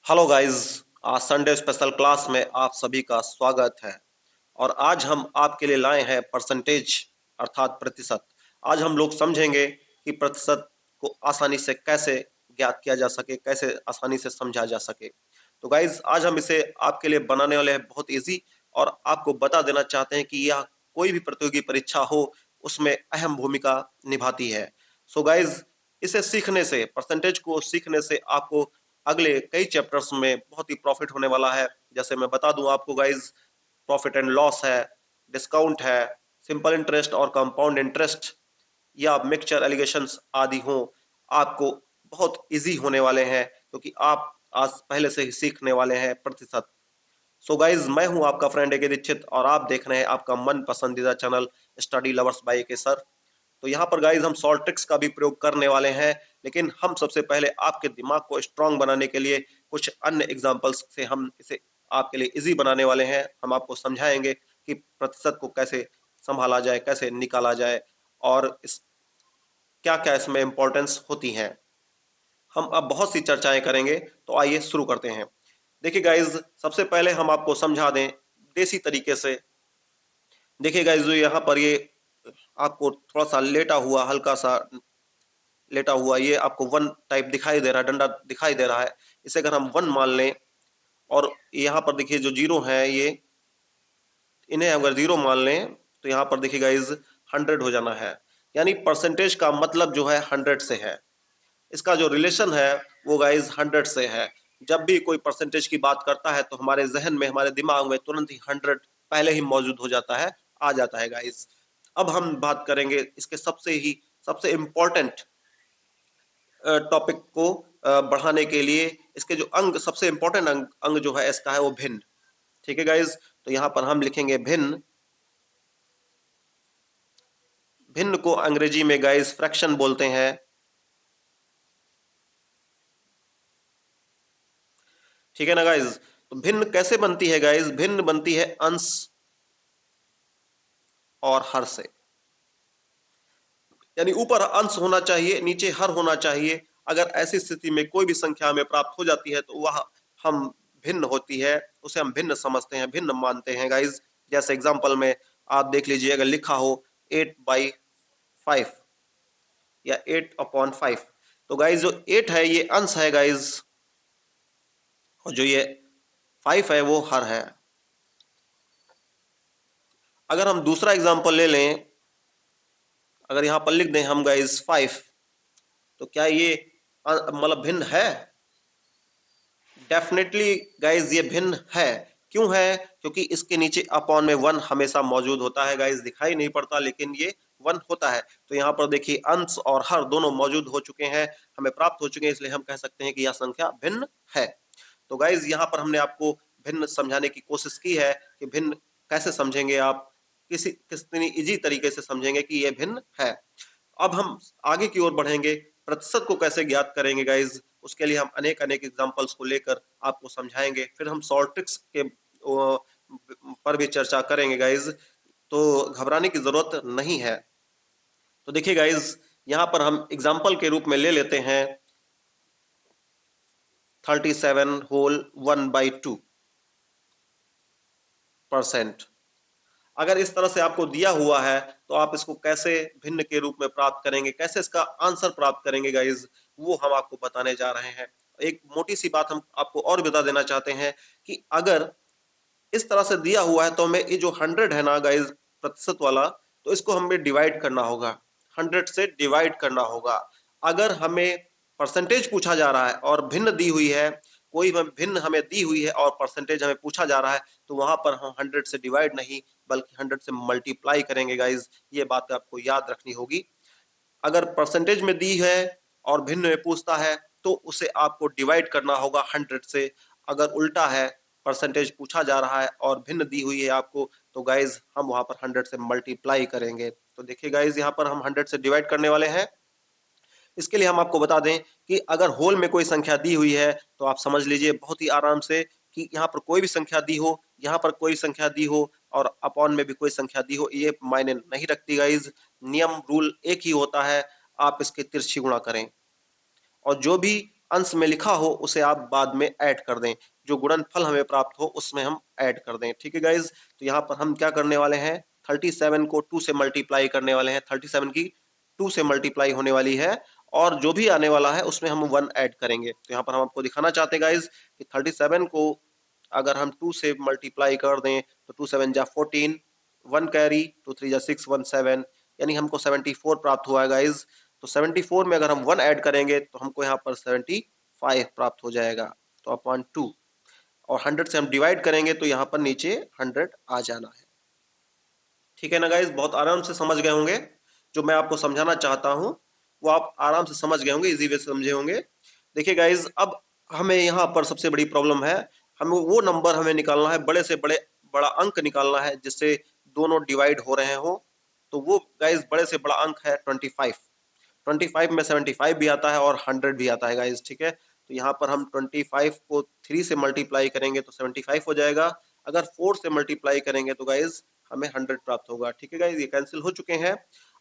Hello guys. आज Sunday special class में आप सभी का स्वागत है। और आज हम आपके लिए लाए हैं परसेंटेज अर्थात प्रतिशत। आज हम लोग समझेंगे कि प्रतिशत को आसानी से कैसे ज्ञात किया जा सके, कैसे आसानी से समझा जा सके। तो गाइस आज हम इसे आपके लिए बनाने वाले हैं बहुत इजी, और आपको बता देना चाहते हैं कि यह कोई भी प्रतियोगी परीक्षा हो उसमें अहम भूमिका निभाती है। सो गाइस, इसे सीखने से, परसेंटेज को सीखने से आपको अगले कई चैप्टर्स में बहुत ही प्रॉफिट होने वाला है। जैसे मैं बता दूं आपको गाइज, प्रॉफिट एंड लॉस है, डिस्काउंट है, सिंपल इंटरेस्ट और कंपाउंड इंटरेस्ट, या मिक्सचर एलिगेशंस आदि हो, आपको बहुत इजी होने वाले हैं क्योंकि आप आज पहले से ही सीखने वाले हैं प्रतिशत। सो गाइज, मैं हूं आपका फ्रेंड एके दीक्षित और आप देख रहे हैं आपका मन पसंदीदा channel study lovers by AK sir. तो यहाँ पर गाइज हम सॉल्ट ट्रिक्स का भी प्रयोग करने वाले हैं, लेकिन हम सबसे पहले आपके दिमाग को स्ट्रांग बनाने के लिए कुछ अन्य एग्जांपल्स से हम इसे आपके लिए इजी बनाने वाले हैं। हम आपको समझाएंगे कि प्रतिशत को कैसे संभाला जाए, कैसे निकाला जाए, और इस क्या क्या इसमें इंपॉर्टेंस होती हैं। हम अब बहुत सी चर्चाएं करेंगे, तो आइए शुरू करते हैं। देखिए गाइज, सबसे पहले हम आपको समझा दें देसी तरीके से। देखिए गाइज, जो यहाँ पर ये आपको थोड़ा सा लेटा हुआ, हल्का सा लेटा हुआ, ये आपको वन टाइप दिखाई दे रहा है, डंडा दिखाई दे रहा है। इसे अगर हम वन मान लें, और यहाँ पर देखिए जो जीरो है, ये इन्हें अगर जीरो मान लें, तो यहाँ पर देखिए गाइज 100 हो जाना है। यानी परसेंटेज का मतलब जो है 100 से है। इसका जो रिलेशन है वो गाइज 100 से है। जब भी कोई परसेंटेज की बात करता है तो हमारे जहन में, हमारे दिमाग में तुरंत ही 100 पहले ही मौजूद हो जाता है, आ जाता है गाइज। अब हम बात करेंगे इसके सबसे इम्पोर्टेंट टॉपिक को बढ़ाने के लिए। इसके जो अंग, सबसे इंपॉर्टेंट अंग जो है इसका है वो भिन्न। ठीक है गाइज, तो यहां पर हम लिखेंगे भिन्न। भिन्न को अंग्रेजी में गाइज फ्रैक्शन बोलते हैं। ठीक है ना गाइज। तो भिन्न कैसे बनती है गाइज? भिन्न बनती है अंश और हर से। यानी ऊपर अंश होना चाहिए, नीचे हर होना चाहिए। अगर ऐसी स्थिति में कोई भी संख्या हमें प्राप्त हो जाती है तो वह हम भिन्न होती है, उसे हम भिन्न समझते हैं, भिन्न मानते हैं गाइज। जैसे एग्जांपल में आप देख लीजिए, अगर लिखा हो 8/5 या 8/5, तो गाइज जो 8 है ये अंश है गाइज, और जो ये 5 है वो हर है। अगर हम दूसरा एग्जांपल ले लें, अगर यहां पर लिख दें हम गाइज 5, तो क्या ये मतलब भिन्न है? डेफिनेटली गाइज ये भिन्न है। क्यों है? क्योंकि इसके नीचे अपॉन में 1 हमेशा मौजूद होता है गाइज, दिखाई नहीं पड़ता लेकिन ये 1 होता है। तो यहाँ पर देखिए अंश और हर दोनों मौजूद हो चुके हैं, हमें प्राप्त हो चुके हैं, इसलिए हम कह सकते हैं कि यह संख्या भिन्न है। तो गाइज यहाँ पर हमने आपको भिन्न समझाने की कोशिश की है कि भिन्न कैसे समझेंगे आप, कितनी इजी तरीके से समझेंगे कि ये भिन्न है। अब हम आगे की ओर बढ़ेंगे, प्रतिशत को कैसे ज्ञात करेंगे गाइज, उसके लिए हम अनेक अनेक एग्जांपल्स को लेकर आपको समझाएंगे। फिर हम सॉर्ट ट्रिक्स के पर भी चर्चा करेंगे गाइज, तो घबराने की जरूरत नहीं है। तो देखिए गाइज, यहाँ पर हम एग्जांपल के रूप में ले लेते हैं 37/1/2%। अगर इस तरह से आपको दिया हुआ है तो आप इसको कैसे भिन्न के रूप में प्राप्त करेंगे, कैसे इसका आंसर प्राप्त करेंगे गाइज, वो हम आपको बताने जा रहे हैं। एक मोटी सी बात हम आपको और बता देना चाहते हैं कि अगर इस तरह से दिया हुआ है तो हमें ये जो 100 है ना गाइज, प्रतिशत वाला, तो इसको हमें डिवाइड करना होगा, 100 से डिवाइड करना होगा। अगर हमें परसेंटेज पूछा जा रहा है और भिन्न दी हुई है, कोई भिन्न हमें दी हुई है और परसेंटेज हमें पूछा जा रहा है, तो वहां पर हम 100 से डिवाइड नहीं बल्कि 100 से मल्टीप्लाई करेंगे गाइज। ये बात आपको याद रखनी होगी। अगर परसेंटेज में दी है और भिन्न में पूछता है तो उसे आपको डिवाइड करना होगा 100 से। अगर उल्टा है, परसेंटेज पूछा जा रहा है और भिन्न दी हुई है आपको, तो गाइज हम वहां पर 100 से मल्टीप्लाई करेंगे। तो देखिए गाइज, यहाँ पर हम 100 से डिवाइड करने वाले हैं। इसके लिए हम आपको बता दें कि अगर होल में कोई संख्या दी हुई है तो आप समझ लीजिए बहुत ही आराम से कि यहाँ पर कोई भी संख्या दी हो, यहाँ पर कोई संख्या दी हो और अपॉन में भी कोई संख्या दी हो, ये मायने नहीं रखती गाइज। नियम रूल एक ही होता है, आप इसके तिरछी गुणा करें। और जो भी अंश में लिखा हो उसे आप बाद में ऐड कर दें, जो गुणनफल हमें प्राप्त हो उसमें हम ऐड कर दें। ठीक है गाइज, तो यहाँ पर हम क्या करने वाले हैं, 37 को 2 से मल्टीप्लाई करने वाले हैं, 37 की 2 से मल्टीप्लाई होने वाली है, और जो भी आने वाला है उसमें हम 1 ऐड करेंगे। तो यहाँ पर हम आपको दिखाना चाहते हैं गाइज कि 37 को अगर हम 2 से मल्टीप्लाई कर दें तो 2 7 जा 14, 1 कैरी, 2 3 जा 6, 1 7, यानी हमको 74 प्राप्त हुआ है गाइज। तो 74 में अगर हम 1 ऐड करेंगे तो हमको यहाँ पर 75 प्राप्त हो जाएगा, तो अपॉन 2, और 100 से हम डिवाइड करेंगे तो यहाँ पर नीचे 100 आ जाना है। ठीक है ना गाइज, बहुत आराम से समझ गए होंगे, जो मैं आपको समझाना चाहता हूँ वो आप आराम से समझ गए होंगे, इजी वे से समझे होंगे। देखिए गाइज, अब हमें यहाँ पर सबसे बड़ी प्रॉब्लम है, हमें वो नंबर हमें निकालना है, बड़े से बड़ा अंक निकालना है जिससे दोनों डिवाइड हो रहे हो। तो वो गाइज बड़े से बड़ा अंक है 25। 25 में 75 भी आता है और 100 भी आता है गाइज। ठीक है, तो यहाँ पर हम 25 को 3 से मल्टीप्लाई करेंगे तो 75 हो जाएगा, अगर 4 से मल्टीप्लाई करेंगे तो गाइज हमें 100 प्राप्त होगा। ठीक है गाइज, ये कैंसिल हो चुके हैं।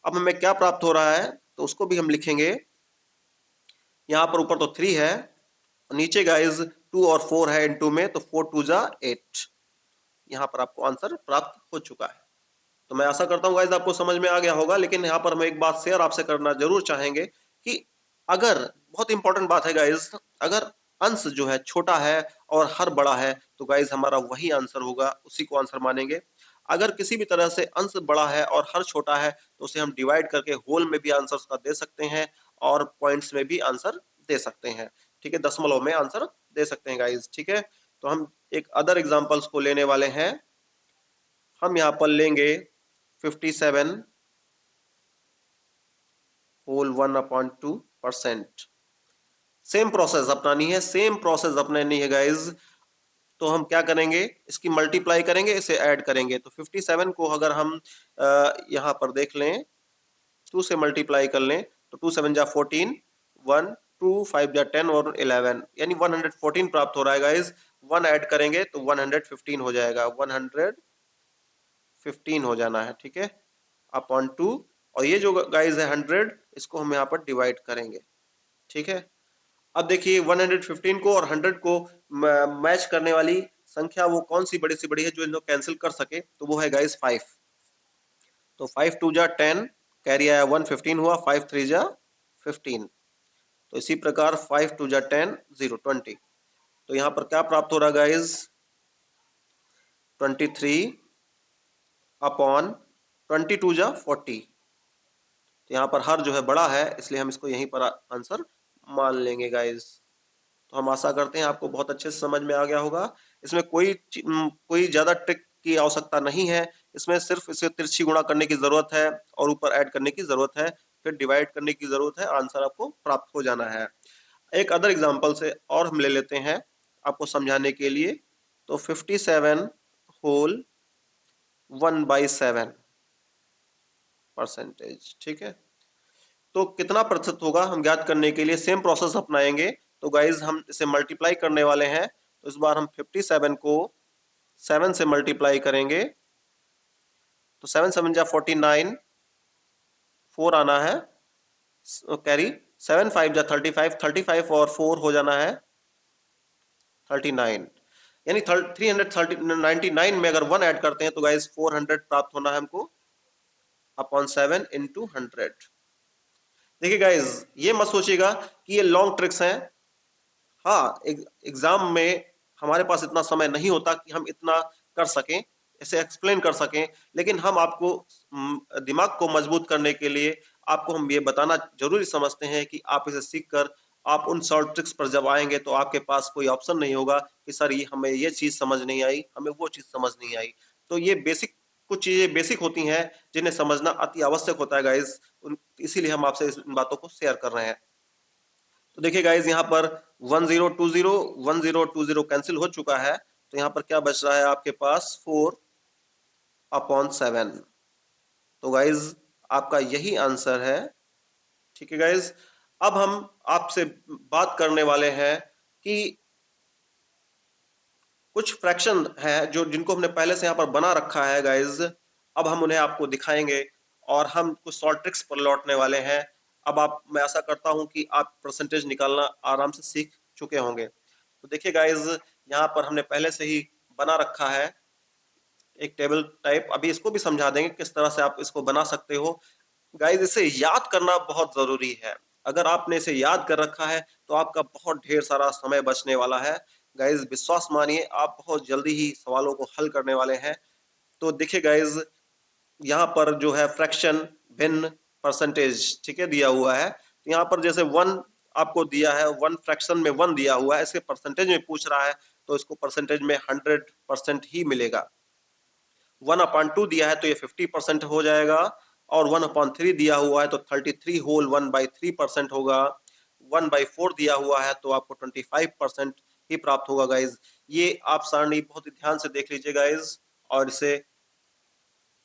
अब हमें क्या प्राप्त हो रहा है तो उसको भी हम लिखेंगे। यहाँ पर ऊपर तो 3 है, नीचे गाइज 2 और 4 है इनटू में, तो 4 2 जा 8। यहाँ पर आपको आंसर प्राप्त हो चुका है। तो मैं आशा करता हूँ गाइज आपको समझ में आ गया होगा, लेकिन यहाँ पर हम एक बात शेयर आपसे करना जरूर चाहेंगे कि अगर, बहुत इंपॉर्टेंट बात है गाइज, अगर अंश जो है छोटा है और हर बड़ा है तो गाइज हमारा वही आंसर होगा, उसी को आंसर मानेंगे। अगर किसी भी तरह से अंश बड़ा है और हर छोटा है तो उसे हम डिवाइड करके होल में भी आंसर उसका दे सकते हैं और पॉइंट्स में भी आंसर दे सकते हैं। ठीक है, दशमलव में आंसर दे सकते हैं गाइज। ठीक है, तो हम एक अदर एग्जाम्पल्स को लेने वाले हैं। हम यहाँ पर लेंगे 57 होल 1/2%। सेम प्रोसेस अपनानी है, सेम प्रोसेस अपनानी है गाइज। तो हम क्या करेंगे, इसकी मल्टीप्लाई करेंगे, इसे ऐड करेंगे। तो 57 को अगर हम यहाँ पर देख लें, 2 से मल्टीप्लाई कर लें तो 2 7 जा 14, 1 2 5 जा 10 और 11, यानी 114 प्राप्त हो रहा है गाइज। 1 ऐड करेंगे तो 115 हो जाएगा, 115 हो जाना है। ठीक है, अपॉन 2, और ये जो गाइज है 100, इसको हम यहाँ पर डिवाइड करेंगे। ठीक है, अब देखिए 115 को और 100 को मैच करने वाली संख्या वो कौन सी बड़ी से बड़ी है जो इनको कैंसिल कर सके, तो वो है गाइस 5। तो 5 2 जा 10, कैरी आया 115 हुआ, 5 3 जा 15। तो इसी प्रकार 5 2 जा 10 0 20। तो यहाँ पर क्या प्राप्त हो रहा गाइस, 23 अपॉन 22 जा 40। तो यहाँ पर हर जो है बड़ा है, इसलिए हम इसको यहीं पर आंसर मान लेंगे गाइस। तो हम आशा करते हैं आपको बहुत अच्छे से समझ में आ गया होगा। इसमें कोई ज्यादा ट्रिक की आवश्यकता नहीं है, इसमें सिर्फ इसे तिरछी गुणा करने की जरूरत है और ऊपर ऐड करने की जरूरत है, फिर डिवाइड करने की जरूरत है, आंसर आपको प्राप्त हो जाना है। एक अदर एग्जांपल से और हम ले लेते हैं आपको समझाने के लिए। तो 57 होल 1/7%। ठीक है, तो कितना प्रतिशत होगा हम ज्ञात करने के लिए सेम प्रोसेस अपनाएंगे। तो गाइज हम इसे मल्टीप्लाई करने वाले हैं, तो इस बार हम 57 को 7 से मल्टीप्लाई करेंगे। तो 7 7 जा 49, 4 आना है, कैरी 7 5 जा 35, 35 और 4 हो जाना है 39, यानी 399 में अगर 1 ऐड करते हैं तो गाइज 400 प्राप्त होना है हमको, अपॉन 7 इंटू 100। देखिए गाइज, ये मत सोचिएगा कि ये लॉन्ग ट्रिक्स हैं। हाँ, एग्जाम में हमारे पास इतना समय नहीं होता कि हम इतना कर सकें, इसे एक्सप्लेन कर सकें, लेकिन हम आपको दिमाग को मजबूत करने के लिए आपको हम ये बताना जरूरी समझते हैं कि आप इसे सीखकर आप उन शॉर्ट ट्रिक्स पर जब आएंगे तो आपके पास कोई ऑप्शन नहीं होगा कि सर ये हमें ये चीज समझ नहीं आई, हमें वो चीज समझ नहीं आई। तो ये बेसिक, कुछ चीजें बेसिक होती हैं जिन्हें समझना अति आवश्यक होता है गाइज, इसीलिए हम आपसे इन बातों को शेयर कर रहे हैं। तो देखिए गाइज, यहाँ पर 1020 कैंसिल हो चुका है, तो यहाँ पर क्या बच रहा है आपके पास, 4/7। तो गाइज आपका यही आंसर है। ठीक है गाइज, अब हम आपसे बात करने वाले हैं कि कुछ फ्रैक्शन है जो जिनको हमने पहले से यहाँ पर बना रखा है गाइज, अब हम उन्हें आपको दिखाएंगे और हम कुछ शॉर्ट ट्रिक्स पर लौटने वाले हैं। अब आप, मैं आशा करता हूं कि आप परसेंटेज निकालना आराम से सीख चुके होंगे। तो देखिए गाइज, यहाँ पर हमने पहले से ही बना रखा है एक टेबल टाइप, अभी इसको भी समझा देंगे किस तरह से आप इसको बना सकते हो। गाइज, इसे याद करना बहुत जरूरी है। अगर आपने इसे याद कर रखा है तो आपका बहुत ढेर सारा समय बचने वाला है। गाइज विश्वास मानिए, आप बहुत जल्दी ही सवालों को हल करने वाले हैं। तो देखिए गाइज, यहाँ पर जो है फ्रैक्शन, भिन्न, परसेंटेज, ठीक है, दिया हुआ है। तो यहाँ पर जैसे वन आपको दिया है, वन फ्रैक्शन में वन दिया हुआ है, इसके परसेंटेज में पूछ रहा है तो इसको परसेंटेज में 100% ही मिलेगा। 1/2 दिया है तो ये 50% हो जाएगा, और 1/3 दिया हुआ है तो 33 होल 1/3% होगा। 1/4 दिया हुआ है तो आपको 25% ही प्राप्त होगा। गाइज, ये आप सारणी बहुत ही ध्यान से देख लीजिए गाइज, और इसे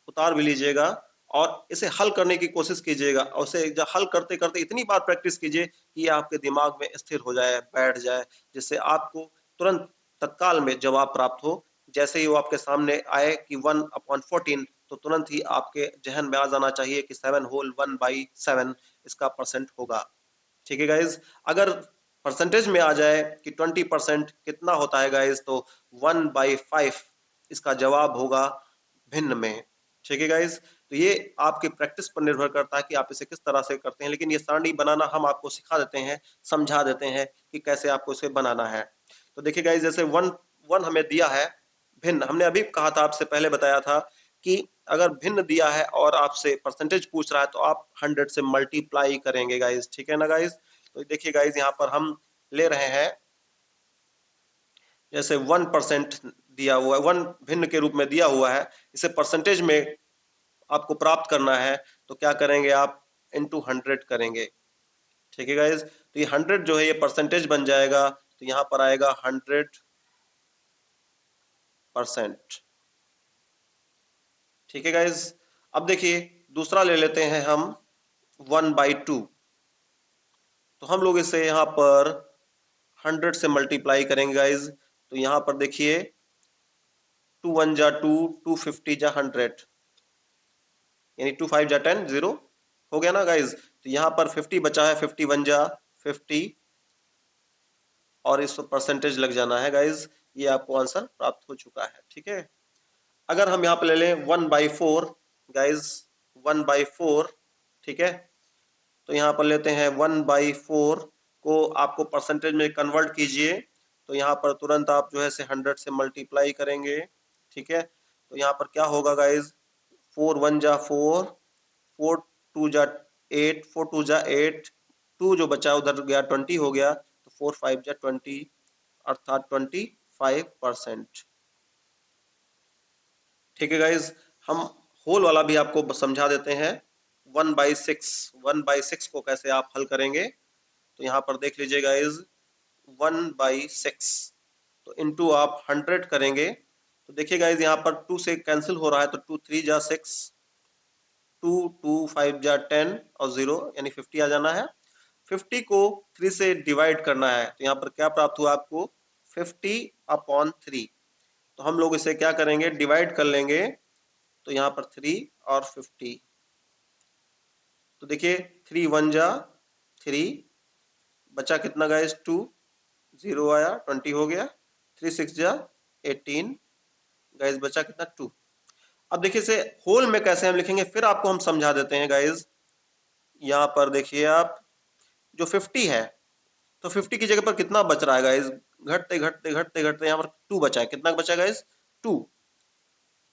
उतार भी लीजिएगा और इसे हल करने की कोशिश कीजिएगा, और उसे हल करते करते इतनी बार प्रैक्टिस कीजिए कि ये आपके दिमाग में स्थिर हो जाए, बैठ जाए, जिससे आपको तुरंत तत्काल में जवाब प्राप्त हो। जैसे ही वो आपके सामने आए कि 1/14, तो तुरंत ही आपके जहन में आ जाना चाहिए कि 7 होल 1/7 इसका परसेंट होगा। ठीक है गाइज, अगर परसेंटेज में आ जाए कि 20% कितना होता है गाइज, तो 1/5 इसका जवाब होगा भिन्न में। ठीक है गाइज, तो ये आपकी प्रैक्टिस पर निर्भर करता है कि आप इसे किस तरह से करते हैं, लेकिन ये सारणी बनाना हम आपको सिखा देते हैं, समझा देते हैं कि कैसे आपको इसे बनाना है। तो देखिए गाइज, जैसे वन वन हमें दिया है, भिन्न हमने अभी कहा था, आपसे पहले बताया था कि अगर भिन्न दिया है और आपसे परसेंटेज पूछ रहा है तो आप 100 से मल्टीप्लाई करेंगे गाइज। ठीक है ना गाइज। तो देखिए गाइज, यहाँ पर हम ले रहे हैं, जैसे 1% दिया हुआ है, वन भिन्न के रूप में दिया हुआ है, इसे परसेंटेज में आपको प्राप्त करना है, तो क्या करेंगे आप, इंटू 100 करेंगे। ठीक है गाइज, तो ये 100 जो है ये परसेंटेज बन जाएगा, तो यहाँ पर आएगा 100%। ठीक है गाइज, अब देखिए दूसरा ले लेते हैं हम 1/2। तो हम लोग इसे यहाँ पर 100 से मल्टीप्लाई करेंगे गाइज। तो यहाँ पर देखिए 2 1 जा 2, 2 50 जा 100, यानी 2 5 जा 10, 0 हो गया ना गाइज। तो यहाँ पर 50 बचा है, 50 1 जा 50, और इस पर परसेंटेज लग जाना है गाइज। ये आपको आंसर प्राप्त हो चुका है। ठीक है, अगर हम यहाँ पे ले लें 1/4 गाइज, 1/4, ठीक है, तो यहाँ पर लेते हैं 1/4 को, आपको परसेंटेज में कन्वर्ट कीजिए, तो यहाँ पर तुरंत आप जो है से 100 से मल्टीप्लाई करेंगे। ठीक है, तो यहाँ पर क्या होगा गाइज, 4 1 जा 4, 4 2 जा 8, 4 2 जा 8, 2 जो बचा उधर गया 20 हो गया, तो 4 5 जा 20, अर्थात 25%। ठीक है गाइज, हम होल वाला भी आपको समझा देते हैं। 1/6 को कैसे आप हल करेंगे, तो यहाँ पर देख लीजिए गाइज, 1/6 तो इंटू आप 100 करेंगे, तो देखिए गाइज यहाँ पर 2 से कैंसिल हो रहा है, तो 2 3 जा 6, 2 2 5 जा 10, और 0 यानी 50 आ जाना है। 50 को 3 से डिवाइड करना है, तो यहाँ पर क्या प्राप्त हुआ आपको, 50/3। तो हम लोग इसे क्या करेंगे, डिवाइड कर लेंगे, तो यहाँ पर 3 और 50, तो देखिए 3 1 जा 3, बचा कितना गाइस 2, 0 आया, 20 हो गया, 3 6 जा 18, गाइस बचा कितना 2। अब देखिए इसे होल में कैसे हम लिखेंगे, फिर आपको हम समझा देते हैं गाइस। यहाँ पर देखिए आप, जो 50 है, तो 50 की जगह पर कितना बच रहा है गाइस, घटते घटते घटते घटते यहाँ पर 2 बचा है, कितना बचा गाइस 2,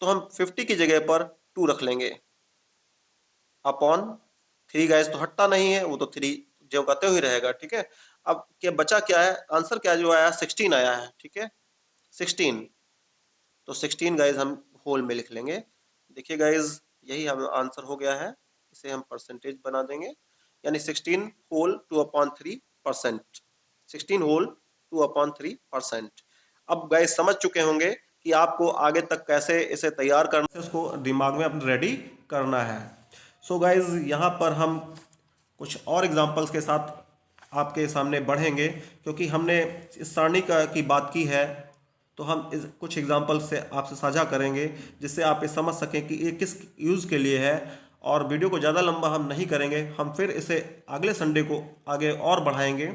तो हम 50 की जगह पर 2 रख लेंगे अपॉन 3 गाइस, तो हटता नहीं है वो, तो 3 जो कहते हुए रहेगा। ठीक है, अब क्या बचा, क्या है आंसर, क्या जो आया 16 आया है। ठीक है 16, तो 16 गाइस हम होल में लिख लेंगे। देखिए गाइस, यही हम आंसर हो गया है, इसे हम परसेंटेज बना देंगे, यानी 16 होल 2/3%, 16 होल 2/3%। अब गाइस समझ चुके होंगे कि आपको आगे तक कैसे इसे तैयार करना है, उसको दिमाग में अपने रेडी करना है। सो गाइस, यहाँ पर हम कुछ और एग्जांपल्स के साथ आपके सामने बढ़ेंगे, क्योंकि हमने इस सारणी की बात की है, तो हम कुछ एग्जांपल से आपसे साझा करेंगे, जिससे आप ये समझ सकें कि ये किस यूज़ के लिए है, और वीडियो को ज़्यादा लंबा हम नहीं करेंगे, हम फिर इसे अगले संडे को आगे और बढ़ाएंगे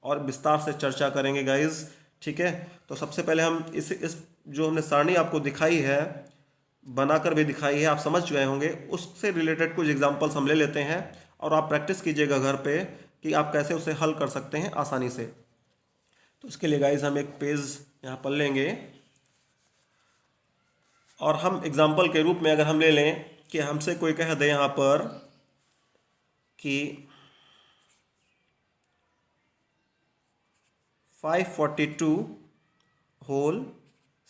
और विस्तार से चर्चा करेंगे गाइज, ठीक है। तो सबसे पहले हम इस जो हमने सारणी आपको दिखाई है, बनाकर भी दिखाई है, आप समझ गए होंगे, उससे रिलेटेड कुछ एग्जांपल्स हम ले लेते हैं और आप प्रैक्टिस कीजिएगा घर पे कि आप कैसे उसे हल कर सकते हैं आसानी से। तो इसके लिए गाइज हम एक पेज यहाँ पर लेंगे और हम एग्जाम्पल के रूप में अगर हम ले लें कि हमसे कोई कह दे यहाँ पर कि 542 होल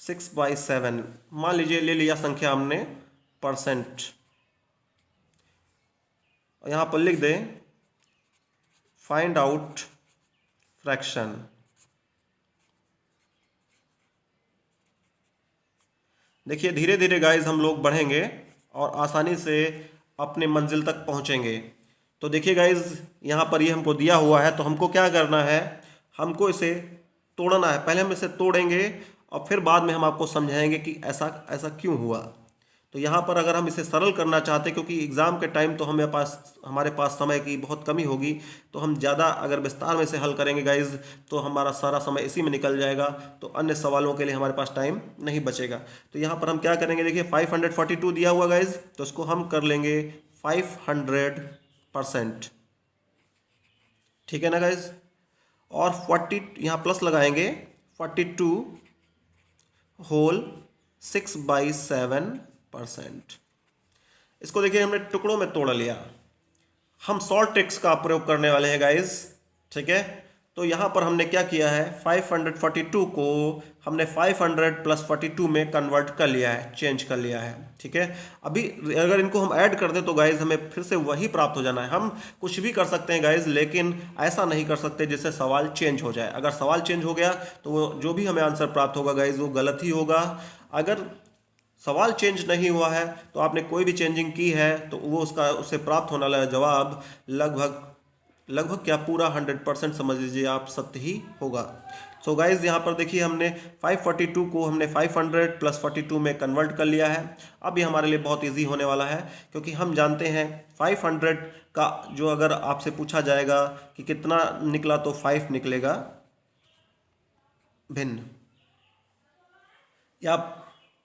6/7, मान लीजिए ले लिया संख्या हमने परसेंट, और यहाँ पर लिख दें फाइंड आउट फ्रैक्शन। देखिए धीरे धीरे गाइज हम लोग बढ़ेंगे और आसानी से अपने मंजिल तक पहुंचेंगे। तो देखिए गाइज यहाँ पर ये हमको दिया हुआ है, तो हमको क्या करना है, हमको इसे तोड़ना है। पहले हम इसे तोड़ेंगे और फिर बाद में हम आपको समझाएंगे कि ऐसा ऐसा क्यों हुआ। तो यहाँ पर अगर हम इसे सरल करना चाहते हैं, क्योंकि एग्ज़ाम के टाइम तो हमारे पास समय की बहुत कमी होगी, तो हम ज़्यादा अगर विस्तार में से हल करेंगे गाइज तो हमारा सारा समय इसी में निकल जाएगा, तो अन्य सवालों के लिए हमारे पास टाइम नहीं बचेगा। तो यहाँ पर हम क्या करेंगे, देखिए 542 दिया हुआ गाइज, तो इसको हम कर लेंगे 500%, ठीक है ना गाइज। और 40 यहाँ प्लस लगाएंगे, 42 होल 6/7%। इसको देखिए हमने टुकड़ों में तोड़ लिया। हम सॉल्ट ट्रिक्स का प्रयोग करने वाले हैं गाइस, ठीक है। तो यहाँ पर हमने क्या किया है, 542 को हमने 500 + 42 में कन्वर्ट कर लिया है, चेंज कर लिया है, ठीक है। अभी अगर इनको हम ऐड कर दें तो गाइज हमें फिर से वही प्राप्त हो जाना है। हम कुछ भी कर सकते हैं गाइज, लेकिन ऐसा नहीं कर सकते जिससे सवाल चेंज हो जाए। अगर सवाल चेंज हो गया तो वो जो भी हमें आंसर प्राप्त होगा गाइज वो गलत ही होगा। अगर सवाल चेंज नहीं हुआ है तो आपने कोई भी चेंजिंग की है तो वो उससे प्राप्त होने वाला जवाब लगभग क्या पूरा 100% समझ लीजिए आप सत्य ही होगा। सो गाइज यहाँ पर देखिए हमने 542 को हमने 500 + 42 में कन्वर्ट कर लिया है। अब ये हमारे लिए बहुत इजी होने वाला है, क्योंकि हम जानते हैं 500 का जो अगर आपसे पूछा जाएगा कि कितना निकला तो 5 निकलेगा भिन्न, या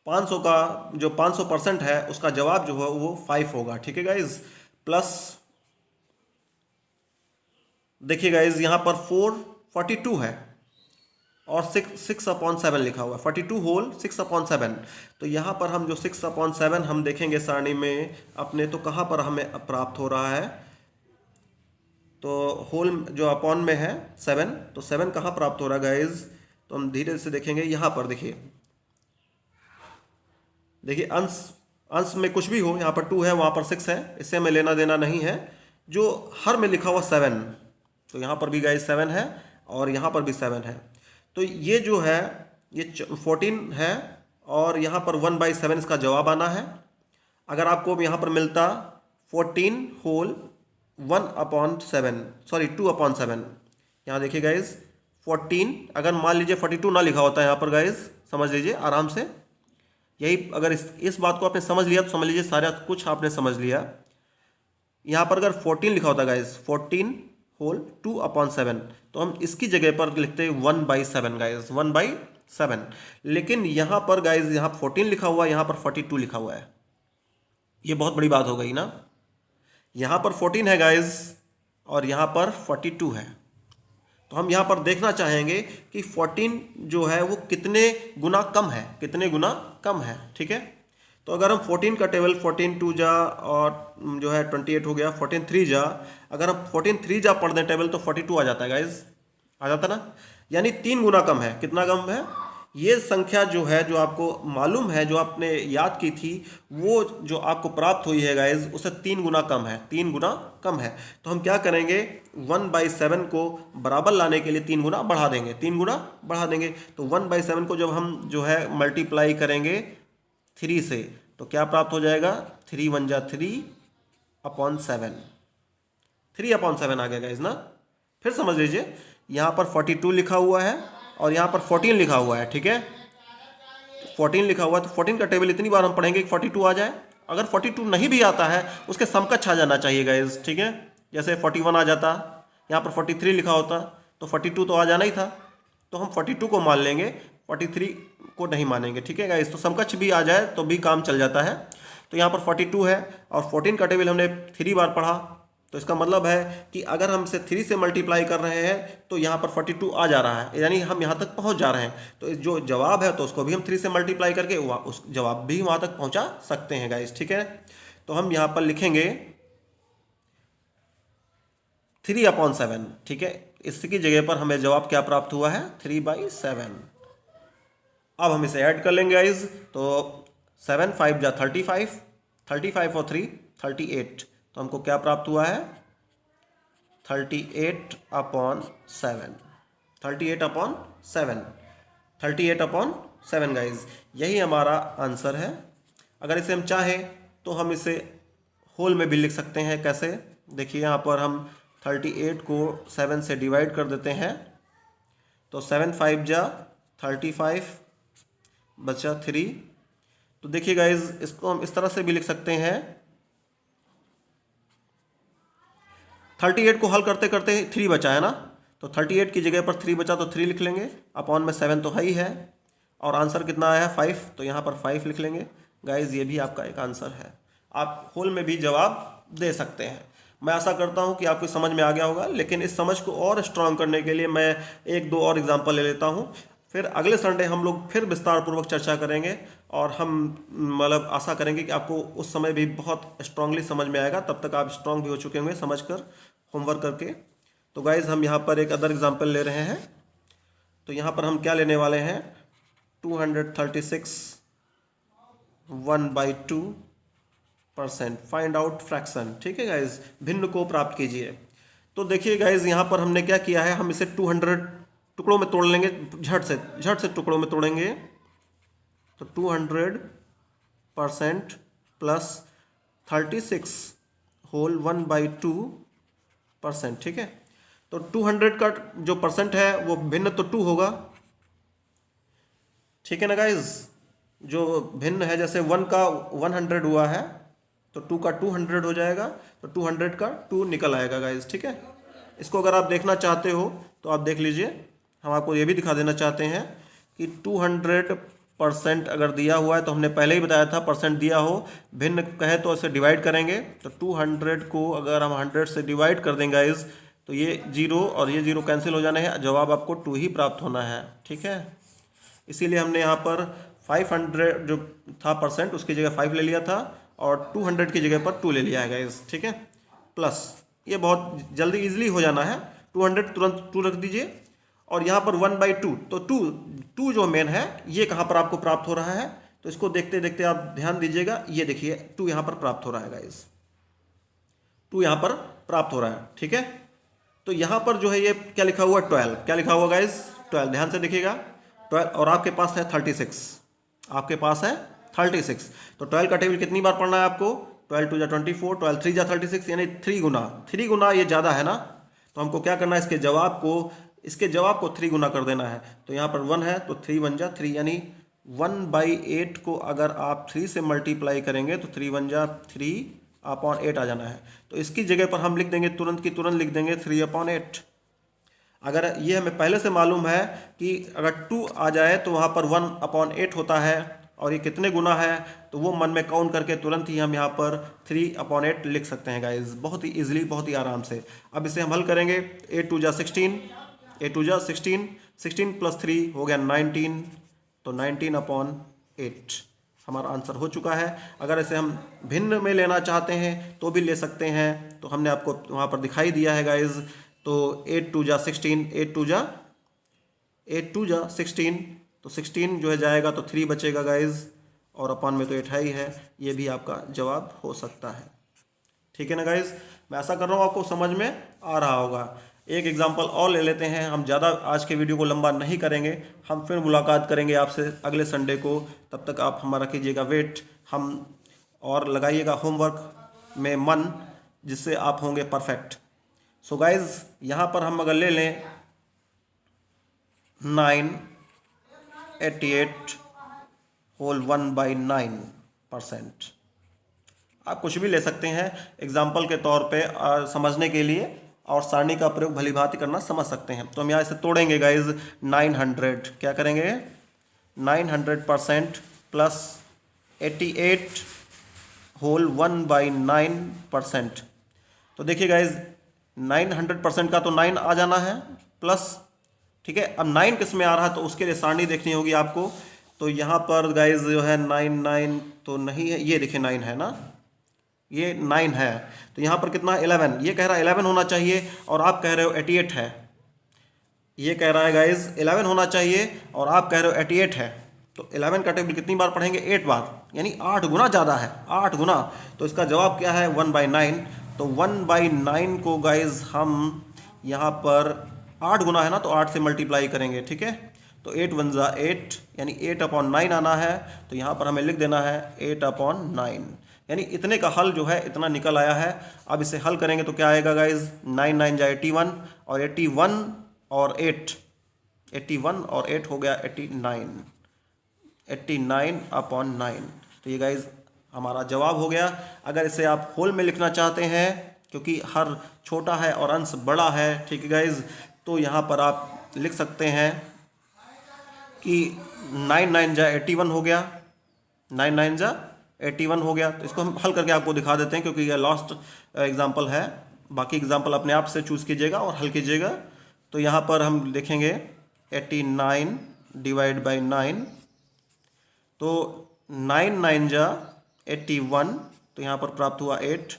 500 का जो 500% है उसका जवाब जो है वो 5 होगा, ठीक है गाइज। प्लस देखिए गाइज यहाँ पर 442 है और 6/7 लिखा हुआ है, 42 होल 6/7। तो यहाँ पर हम जो 6/7 हम देखेंगे सारणी में अपने, तो कहाँ पर हमें प्राप्त हो रहा है, तो होल जो अपॉन में है 7, तो 7 कहाँ प्राप्त हो रहा है गाइज, तो हम धीरे से देखेंगे। यहाँ पर देखिए अंश में कुछ भी हो, यहाँ पर 2 है, वहाँ पर 6 है, इससे हमें लेना देना नहीं है। जो हर में लिखा हुआ 7, तो यहाँ पर भी गाइस 7 है और यहाँ पर भी 7 है। तो ये जो है ये 14 है और यहाँ पर 1/7 इसका जवाब आना है। अगर आपको यहाँ पर मिलता 14 होल 2/7, यहाँ देखिए गाइज 14, अगर मान लीजिए 42 ना लिखा होता है यहाँ पर गाइज, समझ लीजिए आराम से, यही अगर इस बात को आपने समझ लिया तो समझ लीजिए सारा कुछ आपने समझ लिया। यहाँ पर अगर 14 लिखा होता गाइज, 14 होल 2/7, तो हम इसकी जगह पर लिखते 1/7 गाइज, 1/7। लेकिन यहाँ पर गाइज यहाँ 14 लिखा हुआ है, यहाँ पर 42 लिखा हुआ है, ये बहुत बड़ी बात हो गई ना। यहाँ पर 14 है गाइज और यहाँ पर 42 है, तो हम यहाँ पर देखना चाहेंगे कि 14 जो है वो कितने गुना कम है, कितने गुना कम है, ठीक है। तो अगर हम 14 का टेबल 14 2 जा और जो है 28 हो गया, 14 3 जा, अगर हम 14 3 जा पढ़ दें टेबल तो 42 आ जाता है गाइज, आ जाता ना, यानी 3 गुना कम है। कितना कम है, ये संख्या जो है जो आपको मालूम है, जो आपने याद की थी, वो जो आपको प्राप्त हुई है गाइज उससे 3 गुना कम है, 3 गुना कम है। तो हम क्या करेंगे, 1/7 को बराबर लाने के लिए 3 गुना बढ़ा देंगे, 3 गुना बढ़ा देंगे। तो 1/7 को जब हम जो है मल्टीप्लाई करेंगे 3 से, तो क्या प्राप्त हो जाएगा, 3 1 जा 3/7, 3/7 आ गया गाइज ना। फिर समझ लीजिए यहाँ पर 42 लिखा हुआ है और यहाँ पर 14 लिखा हुआ है, ठीक है। 14 लिखा हुआ है तो 14 का टेबल इतनी बार हम पढ़ेंगे कि 42 आ जाए, अगर 42 नहीं भी आता है उसके समकक्ष आ जाना चाहिए गाइज, ठीक है। जैसे 41 आ जाता, यहाँ पर 43 लिखा होता तो 42 तो आ जाना ही था, तो हम 42 को मान लेंगे, 43 को नहीं मानेंगे, ठीक है गाइज। तो समकक्ष भी आ जाए तो भी काम चल जाता है। तो यहाँ पर 42 है और 14 का टेबल हमने 3 बार पढ़ा, तो इसका मतलब है कि अगर हम इसे 3 से मल्टीप्लाई कर रहे हैं तो यहाँ पर 42 आ जा रहा है, यानी हम यहाँ तक पहुँच जा रहे हैं। तो जो जवाब है तो उसको भी हम 3 से मल्टीप्लाई करके उस जवाब भी वहाँ तक पहुँचा सकते हैं गाइस, ठीक है। तो हम यहाँ पर लिखेंगे 3/7, ठीक है। इसकी जगह पर हमें जवाब क्या प्राप्त हुआ है, 3/7। अब हम इसे ऐड कर लेंगे गाइज, तो 7 5 जा 35, 35 और 3 38, तो हमको क्या प्राप्त हुआ है, 38/7, 38/7, 38/7 गाइज, यही हमारा आंसर है। अगर इसे हम चाहें तो हम इसे होल में भी लिख सकते हैं। कैसे, देखिए यहाँ पर हम 38 को 7 से डिवाइड कर देते हैं, तो 7 5 जा 35 बचा 3। तो देखिए गाइज, इसको हम इस तरह से भी लिख सकते हैं, 38 को हल करते करते 3 बचा है ना, तो 38 की जगह पर 3 बचा तो 3 लिख लेंगे, अपॉन में 7 तो है ही है, और आंसर कितना आया है 5, तो यहाँ पर 5 लिख लेंगे। गाइज ये भी आपका एक आंसर है, आप होल में भी जवाब दे सकते हैं। मैं आशा करता हूँ कि आपको समझ में आ गया होगा, लेकिन इस समझ को और स्ट्रांग करने के लिए मैं एक दो और एग्जाम्पल ले लेता हूँ, फिर अगले संडे हम लोग फिर विस्तार पूर्वक चर्चा करेंगे, और हम मतलब आशा करेंगे कि आपको उस समय भी बहुत स्ट्रांगली समझ में आएगा। तब तक आप स्ट्रांग भी हो चुके होंगे समझ कर, होमवर्क करके। तो गाइज हम यहाँ पर एक अदर एग्जाम्पल ले रहे हैं, तो यहाँ पर हम क्या लेने वाले हैं, 236 1/2%, फाइंड आउट फ्रैक्शन, ठीक है गाइज, भिन्न को प्राप्त कीजिए। तो देखिए गाइज, यहाँ पर हमने क्या किया है, हम इसे 200 टुकड़ों में तोड़ लेंगे, झट से टुकड़ों में तोड़ेंगे, तो 200% प्लस 36 होल 1/2%, ठीक है। तो 200 का जो परसेंट है वो भिन्न तो 2 होगा, ठीक है ना गाइज। जो भिन्न है, जैसे 1 का 100 हुआ है तो 2 का 200 हो जाएगा, तो 200 का 2 निकल आएगा गाइज, ठीक है। इसको अगर आप देखना चाहते हो तो आप देख लीजिए, हम आपको ये भी दिखा देना चाहते हैं कि 200% अगर दिया हुआ है, तो हमने पहले ही बताया था परसेंट दिया हो, भिन्न कहे तो इसे डिवाइड करेंगे, तो 200 को अगर हम 100 से डिवाइड कर देंगे गाइज, तो ये 0 और ये 0 कैंसिल हो जाने हैं, जवाब आपको 2 ही प्राप्त होना है, ठीक है। इसीलिए हमने यहाँ पर 500 जो था परसेंट, उसकी जगह 5 ले लिया था, और 200 की जगह पर 2 ले लिया है गाइस, ठीक है। प्लस ये बहुत जल्दी इजीली हो जाना है, 200 तुरंत 2 रख दीजिए, और यहाँ पर 1/2, तो 2 जो मेन है ये कहाँ पर आपको प्राप्त हो रहा है, तो इसको देखते देखते आप ध्यान दीजिएगा, ये देखिए 2 यहाँ पर प्राप्त हो रहा है गाइस, 2 यहाँ पर प्राप्त हो रहा है, ठीक है। तो यहाँ पर जो है ये क्या लिखा हुआ है, 12, क्या लिखा हुआ गाइस, 12, ध्यान से देखिएगा, 12, और आपके पास है 36, आपके पास है 36, तो 12 का टेबल कितनी बार पढ़ना है आपको, 12 2 जा 24, 12 3 जा 36, यानी 3 गुना ये ज़्यादा है ना, तो हमको क्या करना है, इसके जवाब को 3 गुना कर देना है। तो यहाँ पर 1 है तो 3 1 जा 3, यानी 1/8 को अगर आप 3 से मल्टीप्लाई करेंगे तो 3 1 जा 3/8 आ जाना है। तो इसकी जगह पर हम लिख देंगे, तुरंत की तुरंत लिख देंगे 3/8। अगर ये हमें पहले से मालूम है कि अगर 2 आ जाए तो वहाँ पर 1/8 होता है, और ये कितने गुना है, तो वो मन में काउंट करके तुरंत ही हम यहाँ पर 3/8 लिख सकते हैं गाइज, बहुत ही ईजिली, बहुत ही आराम से। अब इसे हम हल करेंगे, 8 2 जा 16, 8 2 जा 16, 16 प्लस 3 हो गया 19, तो 19/8 हमारा आंसर हो चुका है। अगर इसे हम भिन्न में लेना चाहते हैं तो भी ले सकते हैं, तो हमने आपको वहाँ पर दिखाई दिया है गाइज। तो 8 2 जा 16, 8 2 जा 16, तो 16 जो है जाएगा तो 3 बचेगा गाइज, और अपॉन में तो 8 ही है, ये भी आपका जवाब हो सकता है, ठीक है ना गाइज। मैं आशा कर रहा हूँ आपको समझ में आ रहा होगा। एक एग्जांपल और ले लेते हैं, हम ज़्यादा आज के वीडियो को लंबा नहीं करेंगे, हम फिर मुलाकात करेंगे आपसे अगले संडे को। तब तक आप हमारा कीजिएगा वेट, हम और लगाइएगा होमवर्क में मन, जिससे आप होंगे परफेक्ट। सो गाइज, यहाँ पर हम अगर ले लें 988 होल 1/9%, आप कुछ भी ले सकते हैं एग्जाम्पल के तौर पे समझने के लिए, और सारणी का प्रयोग भली भांति करना समझ सकते हैं। तो हम यहाँ इसे तोड़ेंगे गाइज। 900 क्या करेंगे, 900% प्लस 88 होल 1/9%। तो देखिए गाइज 900% का तो 9 आ जाना है प्लस, ठीक है। अब 9 किस में आ रहा है तो उसके लिए सारणी देखनी होगी आपको। तो यहाँ पर गाइज जो है 9 तो नहीं है, ये देखिए 9 है ना, ये 9 है। तो यहाँ पर कितना 11, ये कह रहा है 11 होना चाहिए और आप कह रहे हो 88 है। ये कह रहा है गाइज 11 होना चाहिए और आप कह रहे हो 88 है। तो 11 का टेबल कितनी बार पढ़ेंगे, 8 बार, यानी 8 गुना ज़्यादा है, 8 गुना। तो इसका जवाब क्या है 1/9। तो 1/9 को गाइज हम यहाँ पर 8 गुना है ना, तो 8 से मल्टीप्लाई करेंगे, ठीक है। तो 8 1 जा 8, यानी 8/9 आना है। तो यहाँ पर हमें लिख देना है 8/9, यानी इतने का हल जो है इतना निकल आया है। अब इसे हल करेंगे तो क्या आएगा गाइज, 9 9 जा 81, और 81 और 8, 81 और 8 हो गया 89, 89/9। तो ये गाइज हमारा जवाब हो गया। अगर इसे आप होल में लिखना चाहते हैं, क्योंकि हर छोटा है और अंश बड़ा है, ठीक है गाइज, तो यहाँ पर आप लिख सकते हैं कि 9 9 जा 81 हो गया, 9 9 जा 81 हो गया। तो इसको हम हल करके आपको दिखा देते हैं, क्योंकि यह लास्ट एग्जाम्पल है। बाकी एग्जाम्पल अपने आप से चूज़ कीजिएगा और हल कीजिएगा। तो यहाँ पर हम देखेंगे 89 डिवाइड बाई 9, तो 9 9 जा 81, तो यहाँ पर प्राप्त हुआ 8।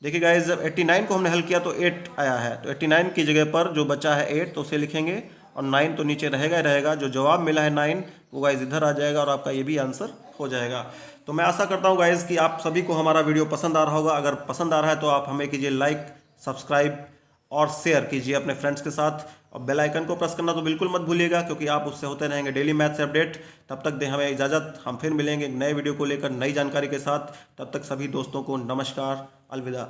देखिए गाइस जब 89 को हमने हल किया तो 8 आया है, तो 89 की जगह पर जो बचा है 8 तो उसे लिखेंगे, और 9 तो नीचे रहेगा ही रहेगा। जो जवाब मिला है 9 वो गाइस इधर आ जाएगा और आपका ये भी आंसर हो जाएगा। तो मैं आशा करता हूँ गाइस कि आप सभी को हमारा वीडियो पसंद आ रहा होगा। अगर पसंद आ रहा है तो आप हमें कीजिए लाइक, सब्सक्राइब और शेयर कीजिए अपने फ्रेंड्स के साथ, और बेल आइकन को प्रेस करना तो बिल्कुल मत भूलिएगा, क्योंकि आप उससे होते रहेंगे डेली मैथ से अपडेट। तब तक दें हमें इजाज़त, हम फिर मिलेंगे एक नए वीडियो को लेकर नई जानकारी के साथ। तब तक सभी दोस्तों को नमस्कार, अलविदा।